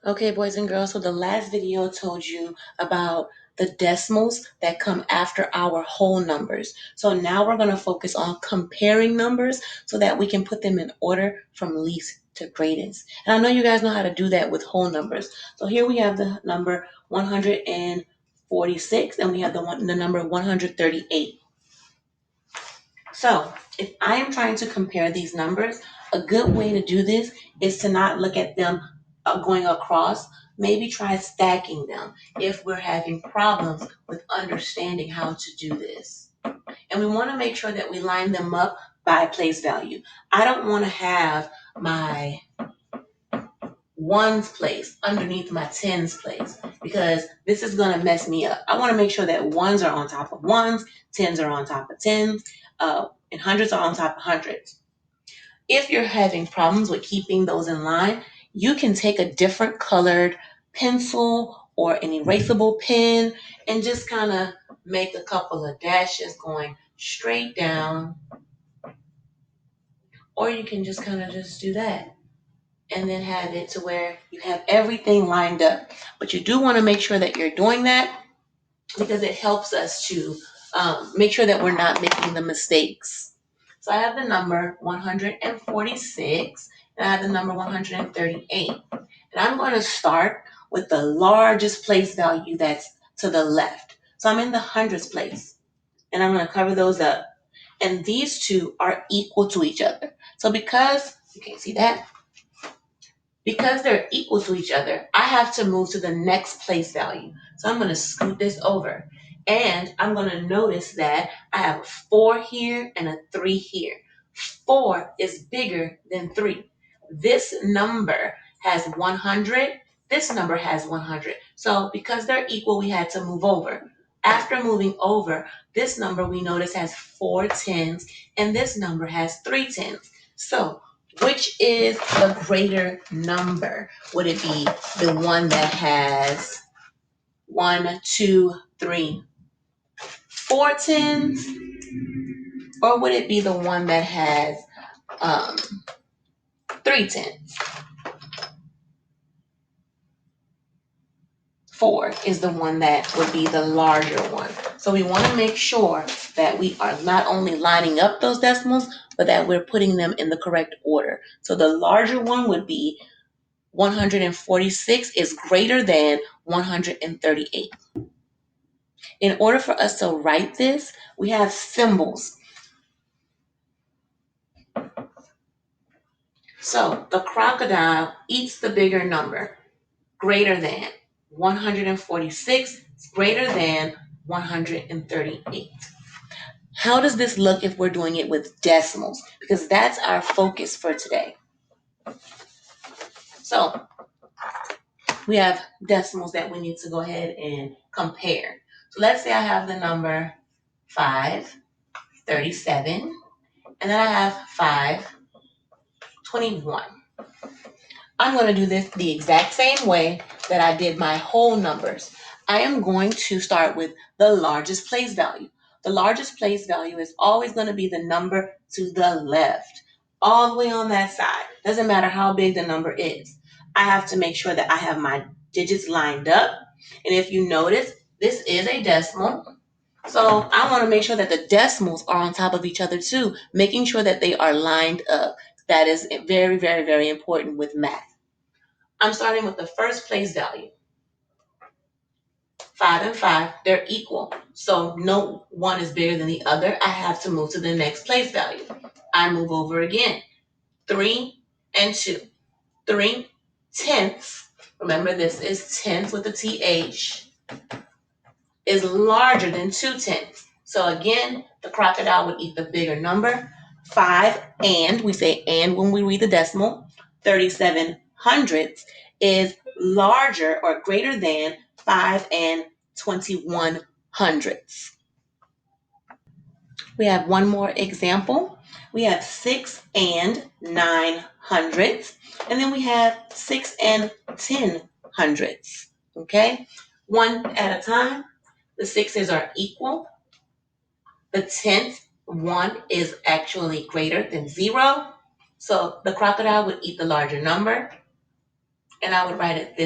Okay, boys and girls, so the last video told you about the decimals that come after our whole numbers. So now we're going to focus on comparing numbers so that we can put them in order from least to greatest. And I know you guys know how to do that with whole numbers. So here we have the number 146 and we have the number 138. So if I am trying to compare these numbers, a good way to do this is to not look at them going across. Maybe try stacking them if we're having problems with understanding how to do this. And we want to make sure that we line them up by place value. I don't want to have my ones place underneath my tens place because this is going to mess me up. I want to make sure that ones are on top of ones, tens are on top of tens, and hundreds are on top of hundreds. If you're having problems with keeping those in line, you can take a different colored pencil or an erasable pen and just kind of make a couple of dashes going straight down, or you can just kind of just do that and then have it to where you have everything lined up. But you do want to make sure that you're doing that because it helps us to make sure that we're not making the mistakes. So I have the number 146 and I have the number 138. And I'm going to start with the largest place value that's to the left. So I'm in the hundreds place and I'm going to cover those up. And these two are equal to each other. So because you can't see that, because they're equal to each other, I have to move to the next place value. So I'm going to scoot this over. And I'm going to notice that I have a 4 here and a 3 here. 4 is bigger than 3. This number has 100. This number has 100. So because they're equal, we had to move over. After moving over, this number we notice has 4 tens and this number has 3 tens. So which is the greater number? Would it be the one that has 1, 2, 3, 4 tens? Or would it be the one that has 3 tens? 4 is the one that would be the larger one. So we want to make sure that we are not only lining up those decimals, but that we're putting them in the correct order. So the larger one would be 146 is greater than 138. In order for us to write this, we have symbols. So the crocodile eats the bigger number, greater than 146 is greater than 138. How does this look if we're doing it with decimals? Because that's our focus for today. So we have decimals that we need to go ahead and compare. So let's say I have the number 537, and then I have 521. I'm going to do this the exact same way that I did my whole numbers. I am going to start with the largest place value. The largest place value is always going to be the number to the left, all the way on that side. Doesn't matter how big the number is. I have to make sure that I have my digits lined up. And if you notice, this is a decimal. So I want to make sure that the decimals are on top of each other too, making sure that they are lined up. That is very, very, very important with math. I'm starting with the first place value. 5 and 5, they're equal. So no one is bigger than the other. I have to move to the next place value. I move over again. 3 and 2. 3 tenths. Remember, this is tenths with a TH. Is larger than 2 tenths. So again, the crocodile would eat the bigger number. 5 and, we say and when we read the decimal, 37 hundredths is larger or greater than 5 and 21 hundredths. We have one more example. We have 6 and 9 hundredths, and then we have 6 and 10 hundredths. Okay? One at a time. The 6s are equal. The 10th one is actually greater than 0. So the crocodile would eat the larger number. And I would write it this